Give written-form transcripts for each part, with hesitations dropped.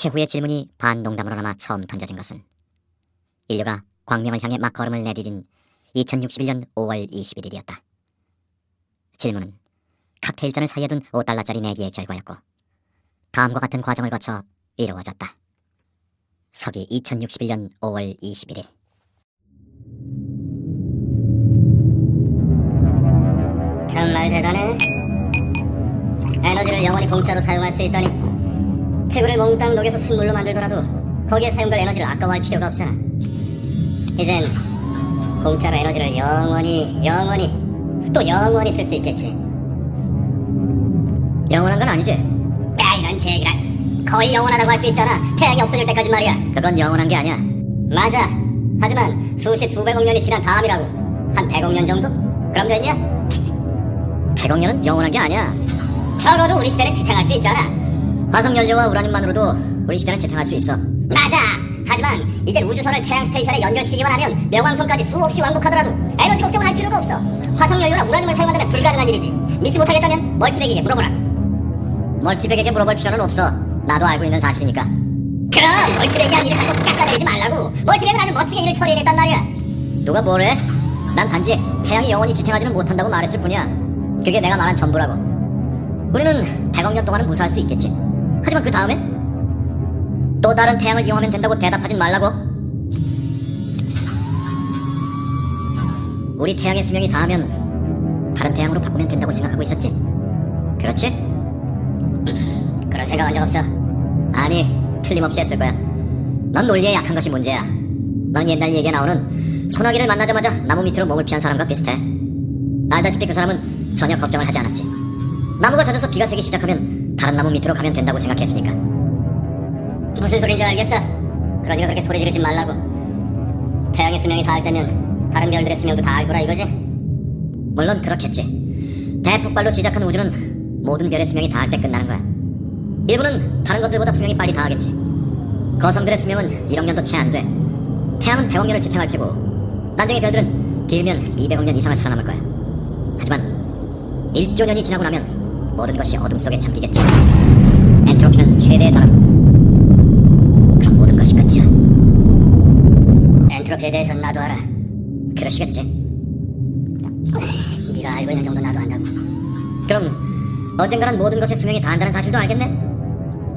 최후의 질문이 반농담으로나마 처음 던져진 것은 인류가 광명을 향해 막 걸음을 내디딘 2061년 5월 21일이었다. 질문은 칵테일잔을 사이에 둔 5달러짜리 내기의 결과였고 다음과 같은 과정을 거쳐 이루어졌다. 서기 2061년 5월 21일. 정말 대단해. 에너지를 영원히 공짜로 사용할 수 있다니. 지구를 몽땅 녹여서 순물로 만들더라도 거기에 사용될 에너지를 아까워할 필요가 없잖아. 이젠 공짜로 에너지를 영원히 또 영원히 쓸 수 있겠지. 영원한 건 아니지. 야, 이런 제기라. 거의 영원하다고 할 수 있잖아. 태양이 없어질 때까지 말이야. 그건 영원한 게 아니야. 맞아. 하지만 수백억 년이 지난 다음이라고. 한 100억 년 정도? 그럼 됐냐? 100억 년은 영원한 게 아니야. 적어도 우리 시대는 지탱할 수 있잖아. 화석연료와 우라늄만으로도 우리 시대는 지탱할 수 있어. 맞아. 하지만 이제 우주선을 태양 스테이션에 연결시키기만 하면 명왕성까지 수없이 왕복하더라도 에너지 걱정을 할 필요가 없어. 화석연료나 우라늄을 사용한다면 불가능한 일이지. 믿지 못하겠다면 멀티백에게 물어보라. 멀티백에게 물어볼 필요는 없어. 나도 알고 있는 사실이니까. 그럼 멀티백이 한 일을 자꾸 깎아내리지 말라고. 멀티백은 아주 멋지게 일을 처리해냈단 말이야. 누가 뭐래? 난 단지 태양이 영원히 지탱하지는 못한다고 말했을 뿐이야. 그게 내가 말한 전부라고. 우리는 100억 년 동안은 무사할 수 있겠지. 하지만 그 다음엔? 또 다른 태양을 이용하면 된다고 대답하진 말라고. 우리 태양의 수명이 다하면 다른 태양으로 바꾸면 된다고 생각하고 있었지? 그렇지? 그런 생각 한 적 없어. 아니, 틀림없이 했을 거야. 넌 논리에 약한 것이 문제야. 넌 옛날 얘기에 나오는 소나기를 만나자마자 나무 밑으로 몸을 피한 사람과 비슷해. 알다시피 그 사람은 전혀 걱정을 하지 않았지. 나무가 젖어서 비가 새기 시작하면 다른 나무 밑으로 가면 된다고 생각했으니까. 무슨 소린지 알겠어. 그러니까 그렇게 소리 지르지 말라고. 태양의 수명이 닿을 때면 다른 별들의 수명도 닿을 거라 이거지? 물론 그렇겠지. 대폭발로 시작한 우주는 모든 별의 수명이 닿을 때 끝나는 거야. 일부는 다른 것들보다 수명이 빨리 닿아겠지. 거성들의 수명은 1억 년도 채 안 돼. 태양은 100억 년을 지탱할 테고 난쟁이 별들은 길면 200억 년 이상을 살아남을 거야. 하지만 1조 년이 지나고 나면 모든 것이 어둠 속에 잠기겠지. 엔트로피는 최대에 달하고 그럼 모든 것이 끝이야. 엔트로피에 대해서는 나도 알아. 그러시겠지. 네가 알고 있는 정도 나도 안다고. 그럼 언젠가는 모든 것의 수명이 다한다는 사실도 알겠네?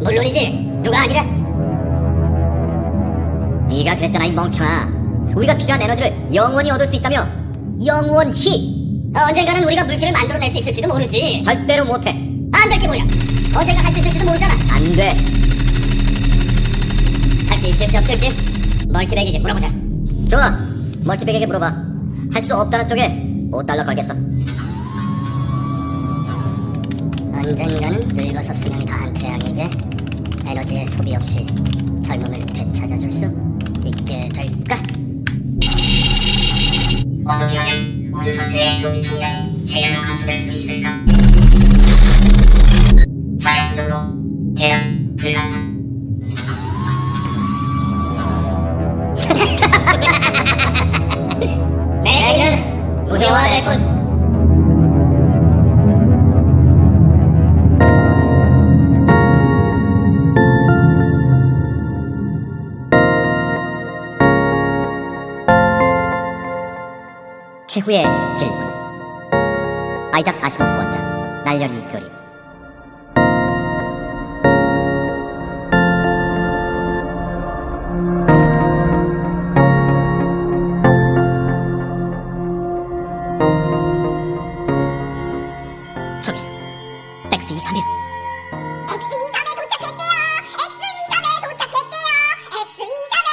물론이지. 누가 아니라. 네가 그랬잖아 이 멍청아. 우리가 필요한 에너지를 영원히 얻을 수 있다며. 영원히. 언젠가는 우리가 물질을 만들어낼 수 있을지도 모르지. 절대로 못해. 안 될 게 뭐야. 언젠가 할 수 있을지도 모르잖아. 안 돼. 할 수 있을지 없을지 멀티백에게 물어보자. 좋아. 멀티백에게 물어봐. 할 수 없다는 쪽에 $5 걸겠어. 언젠가는 늙어서 수명이 다한 태양에게 에너지의 소비 없이 젊음을 되찾아줄 수 있게 될까? 어떻게 하면 우주 전체의 도피 총량이 대량으로 감소될 수 있을까? 자연적으로 대량이 불가능한. 내일은 무효화될 뿐. 최후의 질문. 아이작 아시모프 원작, 날열이 그림. 저기 X23일. X23에 도착했대요. X23에 도착했대요. X23에.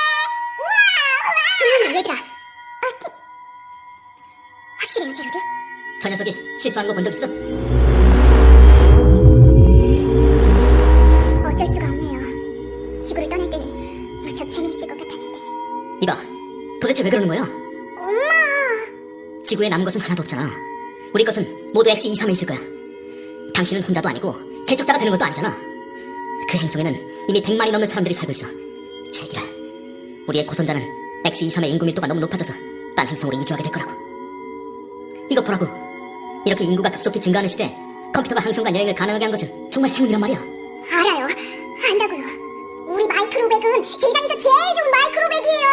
우와. 조용히 얘들아. 확실해요, 제로드? 저 녀석이 실수하는 거 본 적 있어? 어쩔 수가 없네요. 지구를 떠날 때는 무척 재미있을 것 같았는데. 이봐, 도대체 왜 그러는 거야? 엄마. 지구에 남은 것은 하나도 없잖아. 우리 것은 모두 X23에 있을 거야. 당신은 혼자도 아니고 개척자가 되는 것도 아니잖아. 그 행성에는 이미 100만이 넘는 사람들이 살고 있어. 제기라, 우리의 고손자는 X23의 인구 밀도가 너무 높아져서 딴 행성으로 이주하게 될 거라고. 이것 보라고. 이렇게 인구가 급속히 증가하는 시대에 컴퓨터가 항성간 여행을 가능하게 한 것은 정말 행운이란 말이야. 알아요. 안다고요. 우리 마이크로백은 세상에서 제일 좋은 마이크로백이에요.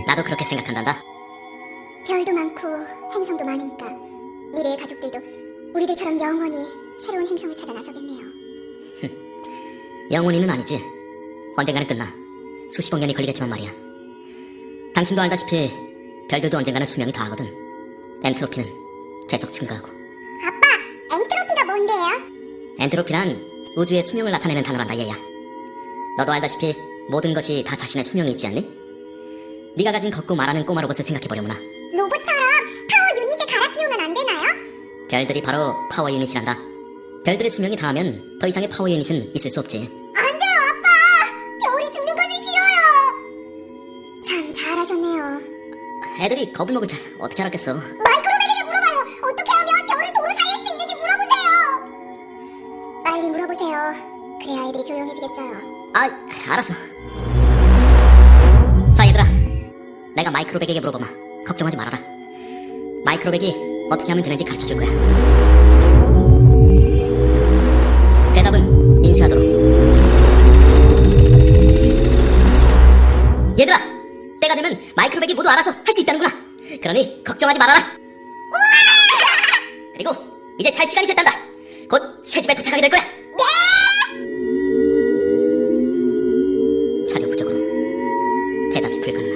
나도 그렇게 생각한단다. 별도 많고 행성도 많으니까 미래의 가족들도 우리들처럼 영원히 새로운 행성을 찾아 나서겠네요. 영원히는 아니지. 언젠가는 끝나. 수십억 년이 걸리겠지만 말이야. 당신도 알다시피 별들도 언젠가는 수명이 다하거든. 엔트로피는 계속 증가하고. 아빠, 엔트로피가 뭔데요? 엔트로피란 우주의 수명을 나타내는 단어란다, 얘야. 너도 알다시피 모든 것이 다 자신의 수명이 있지 않니? 네가 가진 걷고 말하는 꼬마 로봇을 생각해보려무나. 로봇처럼 파워 유닛에 갈아 끼우면 안 되나요? 별들이 바로 파워 유닛이란다. 별들의 수명이 다하면 더 이상의 파워 유닛은 있을 수 없지. 안 돼요, 아빠! 별이 죽는 것은 싫어요! 참 잘하셨네요. 애들이 겁을 먹을 줄 어떻게 알았겠어. 마이크로백에게 물어봐요! 어떻게 하면 별을 도로 살릴 수 있는지 물어보세요! 빨리 물어보세요. 그래야 아이들이 조용해지겠어요. 아, 알았어. 자, 얘들아. 내가 마이크로백에게 물어보마. 걱정하지 말아라. 마이크로백이 어떻게 하면 되는지 가르쳐줄 거야. 대답은 인쇄하도록. 얘들아! 때가 되면 마이크로백이 모두 알아서 할 수 있다는구나. 그러니 걱정하지 말아라. 그리고 이제 잘 시간이 됐단다. 곧 새 집에 도착하게 될 거야. 자료 부족으로 대답이 불가능한.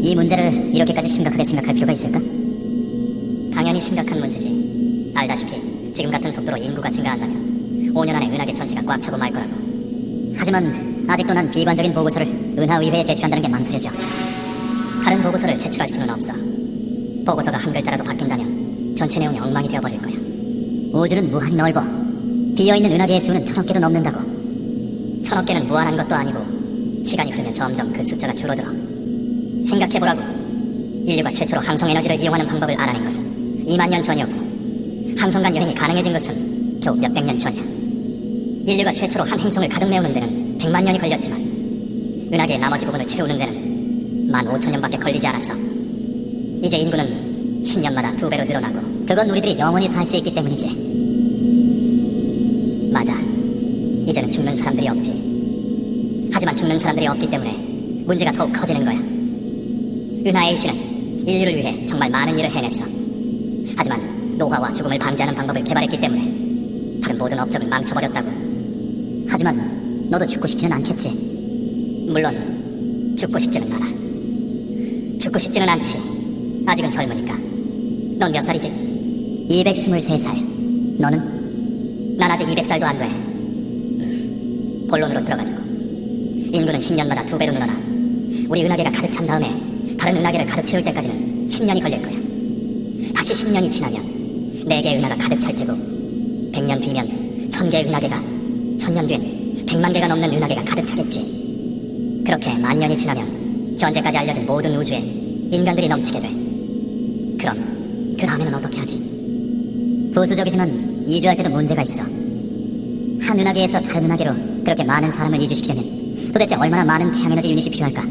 이 문제를 이렇게까지 심각하게 생각할 필요가 있을까? 당연히 심각한 문제지. 알다시피 지금 같은 속도로 인구가 증가한다면 5년 안에 은하계 전체가 꽉 차고 말 거라고. 하지만 아직도 난 비관적인 보고서를 은하의회에 제출한다는 게 망설여져. 다른 보고서를 제출할 수는 없어. 보고서가 한 글자라도 바뀐다면 전체 내용이 엉망이 되어버릴 거야. 우주는 무한히 넓어. 비어있는 은하계의 수는 1000억 개도 넘는다고. 1000억 개는 무한한 것도 아니고 시간이 흐르면 점점 그 숫자가 줄어들어. 생각해보라고. 인류가 최초로 항성 에너지를 이용하는 방법을 알아낸 것은 2만 년 전이었고 항성 간 여행이 가능해진 것은 겨우 몇백 년 전이야. 인류가 최초로 한 행성을 가득 메우는 데는 100만 년이 걸렸지만 은하계의 나머지 부분을 채우는 데는 15,000년밖에 걸리지 않았어. 이제 인구는 10년마다 2배로 늘어나고 그건 우리들이 영원히 살 수 있기 때문이지. 맞아. 이제는 죽는 사람들이 없지. 하지만 죽는 사람들이 없기 때문에 문제가 더욱 커지는 거야. 은하 A씨는 인류를 위해 정말 많은 일을 해냈어. 하지만 노화와 죽음을 방지하는 방법을 개발했기 때문에 다른 모든 업적을 망쳐버렸다고. 하지만 너도 죽고 싶지는 않겠지. 물론 죽고 싶지는 않아. 죽고 싶지는 않지. 아직은 젊으니까. 넌 몇 살이지? 223살. 너는? 난 아직 200살도 안 돼. 본론으로 들어가자고. 인구는 10년마다 2배로 늘어나. 우리 은하계가 가득 찬 다음에 다른 은하계를 가득 채울 때까지는 10년이 걸릴 거야. 다시 10년이 지나면 4개의 은하가 가득 찰 테고 100년 뒤면 1000개의 은하계가 1000년 뒤엔 100만 개가 넘는 은하계가 가득 차겠지. 그렇게 만 년이 지나면 현재까지 알려진 모든 우주에 인간들이 넘치게 돼. 그럼 그 다음에는 어떻게 하지? 부수적이지만 이주할 때도 문제가 있어. 한 은하계에서 다른 은하계로 그렇게 많은 사람을 이주시키려면 도대체 얼마나 많은 태양에너지 유닛이 필요할까?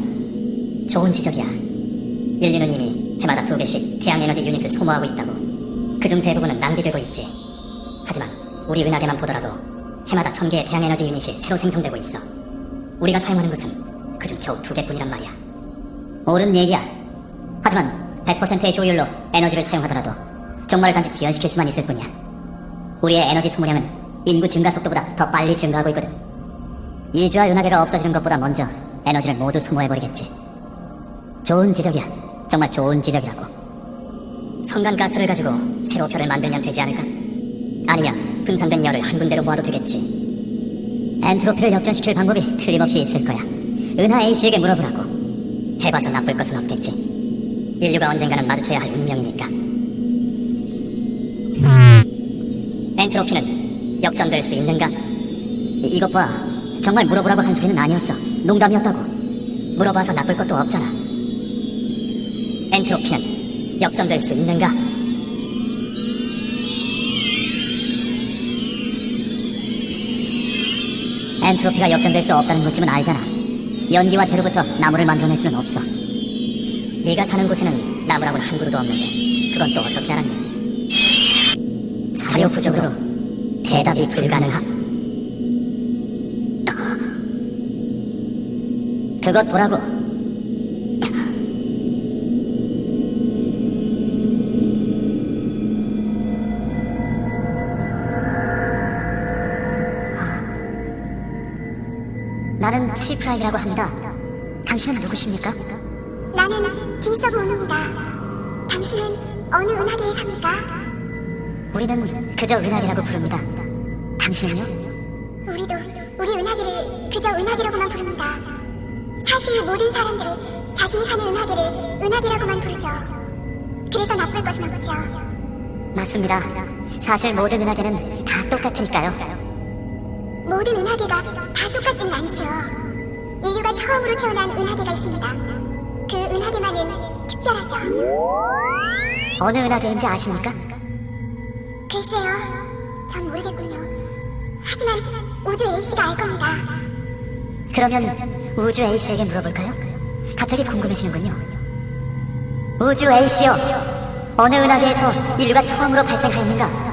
좋은 지적이야. 인류는 이미 해마다 2개씩 태양에너지 유닛을 소모하고 있다고. 그중 대부분은 낭비되고 있지. 하지만 우리 은하계만 보더라도 해마다 1000개의 태양에너지 유닛이 새로 생성되고 있어. 우리가 사용하는 것은 그중 겨우 2개뿐이란 말이야. 옳은 얘기야. 하지만 100%의 효율로 에너지를 사용하더라도 종말을 단지 지연시킬 수만 있을 뿐이야. 우리의 에너지 소모량은 인구 증가 속도보다 더 빨리 증가하고 있거든. 이주할 은하계가 없어지는 것보다 먼저 에너지를 모두 소모해버리겠지. 좋은 지적이야. 정말 좋은 지적이라고. 성간가스를 가지고 새로 별을 만들면 되지 않을까? 아니면 분산된 열을 한 군데로 모아도 되겠지. 엔트로피를 역전시킬 방법이 틀림없이 있을 거야. 은하 A씨에게 물어보라고. 해봐서 나쁠 것은 없겠지. 인류가 언젠가는 마주쳐야 할 운명이니까. 엔트로피는 역전될 수 있는가? 이것 봐. 정말 물어보라고 한 소리는 아니었어. 농담이었다고. 물어봐서 나쁠 것도 없잖아. 엔트로피는 역전될 수 있는가? 엔트로피가 역전될 수 없다는 것쯤은 알잖아. 연기와 재료부터 나무를 만들어낼 수는 없어. 네가 사는 곳에는 나무라고는 한 그루도 없는데 그건 또 어떻게 알았니? 자료 부족으로 대답이 불가능함. 그것 보라고. 나는 치프라이라고 합니다. 당신은 누구십니까? 나는 디서본입니다. 당신은 어느 은하계에 삽니까? 우리는 그저 은하계라고 부릅니다. 당신은요? 우리 은하계를 그저 은하계라고만 부릅니다. 사실 모든 사람들이 자신이 사는 은하계를 은하계라고만 부르죠. 그래서 나쁠 것은 없죠. 맞습니다. 사실 모든 은하계는 다 똑같으니까요. 모든 은하계가 다 똑같지는 않죠. 인류가 처음으로 태어난 은하계가 있습니다. 그 은하계만은 특별하죠. 어느 은하계인지 아십니까? 글쎄요, 전 모르겠군요. 하지만 우주 A씨가 알 겁니다. 그러면 우주 A씨에게 물어볼까요? 갑자기 궁금해지는군요. 우주 A씨요, 어느 은하계에서 인류가 처음으로 발생하였는가?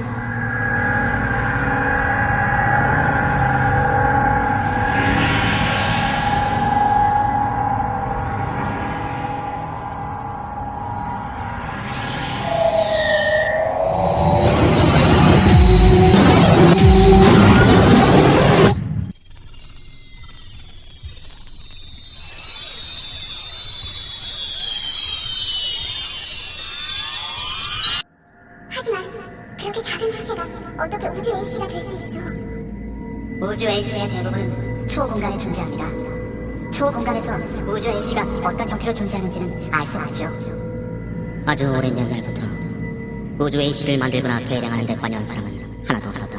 하지만 그렇게 작은天체가 어떻게 우주 A씨가 될 수 있어? 우주 A씨의 대부분은 초공간에 존재합니다. 초공간에서 우주 A씨가 어떤 형태로 존재하는지는 알 수 없죠. 아주 오랜 옛날부터 우주 A씨를 만들거나 계량하는 데 관여한 사람은 하나도 없었다.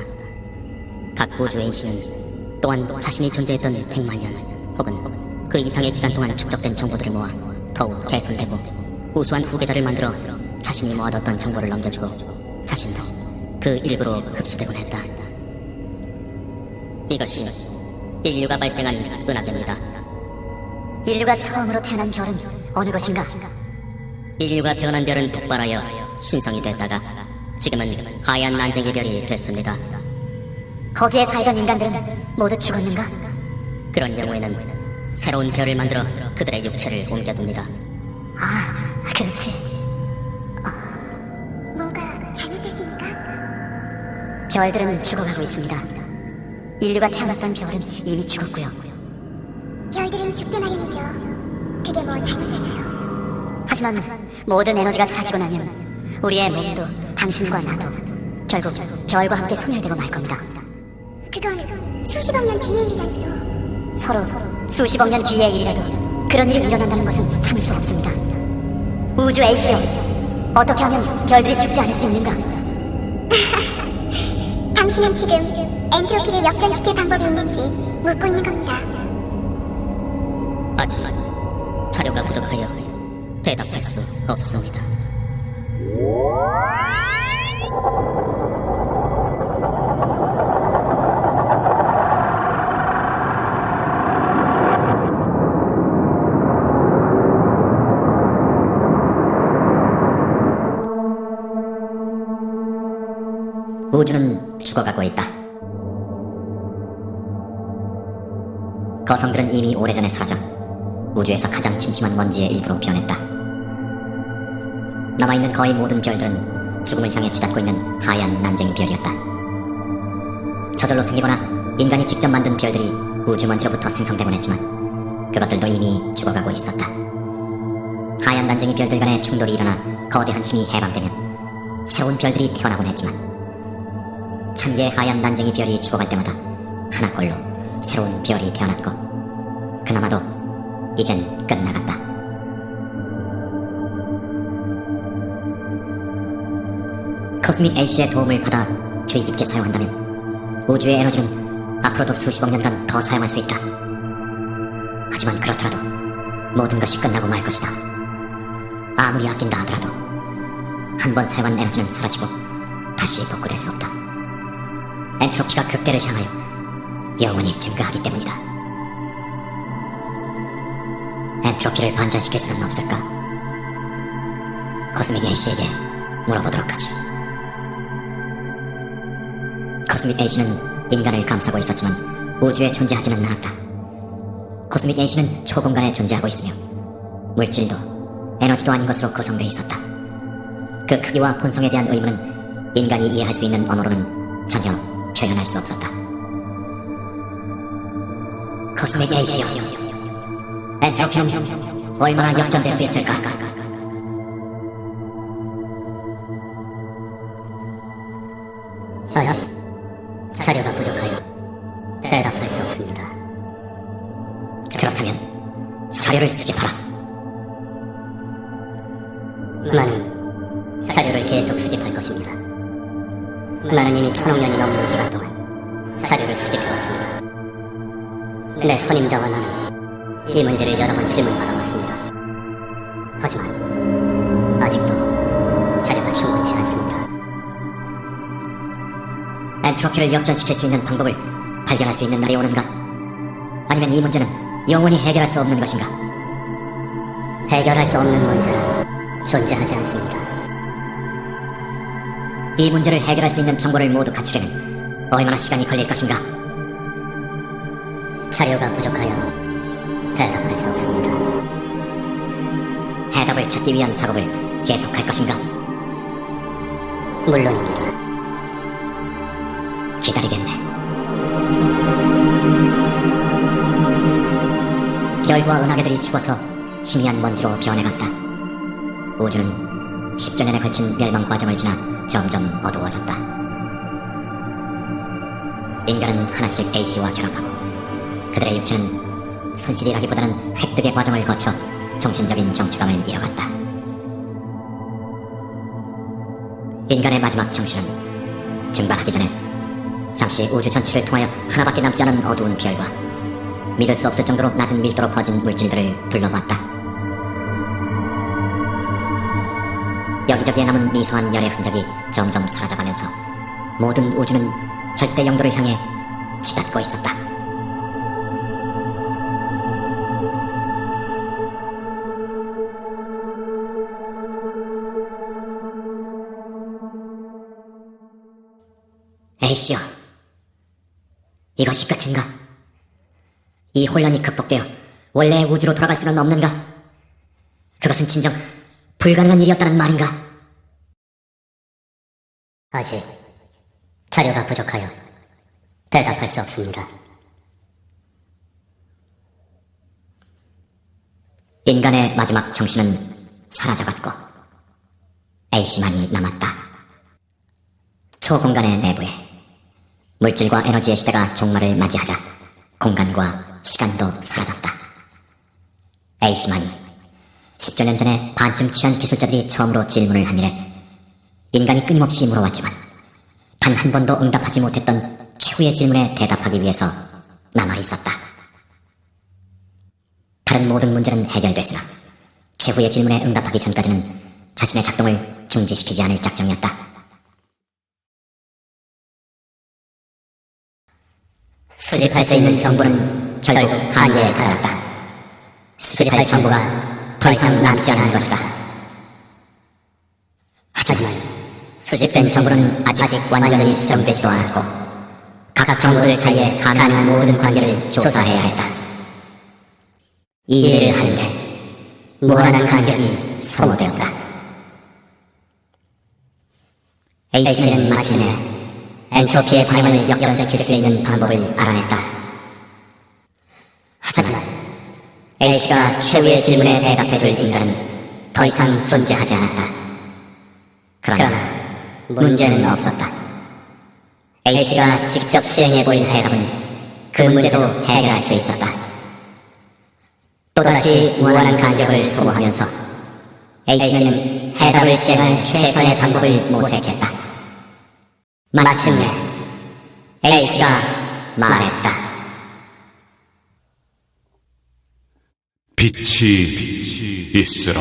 각 우주 A씨는 또한 자신이 존재했던 100만 년 혹은 그 이상의 기간 동안 축적된 정보들을 모아 더욱 개선되고 우수한 후계자를 만들어 자신이 모아뒀던 정보를 넘겨주고 자신도 그 일부로 흡수되곤 했다. 이것이 인류가 발생한 은하계입니다. 인류가 처음으로 태어난 별은 어느 것인가? 인류가 태어난 별은 폭발하여 신성이 됐다가 지금은 하얀 난쟁이 별이 됐습니다. 거기에 살던 인간들은 모두 죽었는가? 그런 경우에는 새로운 별을 만들어 그들의 육체를 옮겨둡니다. 아, 그렇지. 뭔가 잘못됐습니까? 별들은 죽어가고 있습니다. 인류가 태어났던 별은 이미 죽었고요. 별들은 죽게 마련이죠. 그게 뭐 잘못되나요? 하지만 모든 에너지가 사라지고 나면 우리의 몸도 당신과 나도 결국 별과 함께 소멸되고 말 겁니다. 그건 수십억 년 뒤의 일이잖소. 서로 수십억 년 뒤의 일이라도 그런 일이 일어난다는 것은 참을 수 없습니다. 우주 A씨요, 어떻게 하면 별들이 죽지 않을 수 있는가? 당신은 지금 엔트로피를 역전시킬 방법이 있는지 묻고 있는 겁니다. 아직 자료가 부족하여 대답할 수 없습니다. 우주는 죽어가고 있다. 거성들은 이미 오래전에 사라져 우주에서 가장 침침한 먼지의 일부로 변했다. 남아있는 거의 모든 별들은 죽음을 향해 치닫고 있는 하얀 난쟁이 별이었다. 저절로 생기거나 인간이 직접 만든 별들이 우주 먼지로부터 생성되곤 했지만 그것들도 이미 죽어가고 있었다. 하얀 난쟁이 별들 간의 충돌이 일어나 거대한 힘이 해방되면 새로운 별들이 태어나곤 했지만 1000개의 하얀 난쟁이 별이 죽어갈 때마다 하나꼴로 새로운 별이 태어났고 그나마도 이젠 끝나갔다. 코스믹 A씨의 도움을 받아 주의 깊게 사용한다면 우주의 에너지는 앞으로도 수십억 년간 더 사용할 수 있다. 하지만 그렇더라도 모든 것이 끝나고 말 것이다. 아무리 아낀다 하더라도 한 번 사용한 에너지는 사라지고 다시 복구될 수 없다. 엔트로피가 극대를 향하여 영원히 증가하기 때문이다. 엔트로피를 반전시킬 수는 없을까? 코스믹 A씨에게 물어보도록 하지. 코스믹 A씨는 인간을 감싸고 있었지만 우주에 존재하지는 않았다. 코스믹 A씨는 초공간에 존재하고 있으며 물질도 에너지도 아닌 것으로 구성되어 있었다. 그 크기와 본성에 대한 의문은 인간이 이해할 수 있는 언어로는 전혀 표현할 수 없었다. 코스믹 A씨여, 엔트로피는 얼마나 역전될 수 있을까? 아직 자료가 부족하여 대답할 수 없습니다. 그렇다면 자료를 수집하라. 나는 자료를 계속 수집할 것입니다. 나는 이미 1000억 년이 넘는 기간 동안 자료를 수집해왔습니다. 내 선임자와 나는 이 문제를 여러 번 질문받아왔습니다. 하지만 아직도 자료가 충분치 않습니다. 엔트로피를 역전시킬 수 있는 방법을 발견할 수 있는 날이 오는가? 아니면 이 문제는 영원히 해결할 수 없는 것인가? 해결할 수 없는 문제는 존재하지 않습니다. 이 문제를 해결할 수 있는 정보를 모두 갖추려면 얼마나 시간이 걸릴 것인가? 자료가 부족하여 대답할 수 없습니다. 해답을 찾기 위한 작업을 계속할 것인가? 물론입니다. 기다리겠네. 별과 은하계들이 죽어서 희미한 먼지로 변해갔다. 우주는 10조 년에 걸친 멸망 과정을 지나 점점 어두워졌다. 인간은 하나씩 A씨와 결합하고 그들의 육체는 손실이라기보다는 획득의 과정을 거쳐 정신적인 정체감을 이뤄갔다. 인간의 마지막 정신은 증발하기 전에 잠시 우주 전체를 통하여 하나밖에 남지 않은 어두운 별과 믿을 수 없을 정도로 낮은 밀도로 퍼진 물질들을 둘러봤다. 여기저기에 남은 미소한 열의 흔적이 점점 사라져가면서 모든 우주는 절대 영도를 향해 치닫고 있었다. A씨여, 이것이 끝인가? 이 혼란이 극복되어 원래의 우주로 돌아갈 수는 없는가? 그것은 진정 불가능한 일이었다는 말인가? 아직 자료가 부족하여 대답할 수 없습니다. 인간의 마지막 정신은 사라져갔고 A씨만이 남았다. 초공간의 내부에 물질과 에너지의 시대가 종말을 맞이하자 공간과 시간도 사라졌다. A씨만이 10조 년 전에 반쯤 취한 기술자들이 처음으로 질문을 한 일에 인간이 끊임없이 물어왔지만 단 한 번도 응답하지 못했던 최후의 질문에 대답하기 위해서 남아 있었다. 다른 모든 문제는 해결됐으나 최후의 질문에 응답하기 전까지는 자신의 작동을 중지시키지 않을 작정이었다. 수집할 수 있는 정보는 결국 한계에 달했다. 수집할 정보가 더 이상 남지 않은 것이다. 하지만 수집된 정보는 아직 완전히 수정되지도 않았고 각 정보들 사이에 가능한 모든 관계를 조사해야 했다. 이 일을 하는데 무한한 간격이 소모되었다. A씨는 마침내 엔트로피의 방향을 역전시킬 수 있는 방법을 알아냈다. 하지만 A씨가 최후의 질문에 대답해줄 인간은 더 이상 존재하지 않았다. 그러나 문제는 없었다. A씨가 직접 시행해 보인 해답은 그 문제도 해결할 수 있었다. 또다시 무한한 간격을 소모하면서 A씨는 해답을 시행할 최선의 방법을 모색했다. 마침내 A씨가 말했다. 빛이 있으라.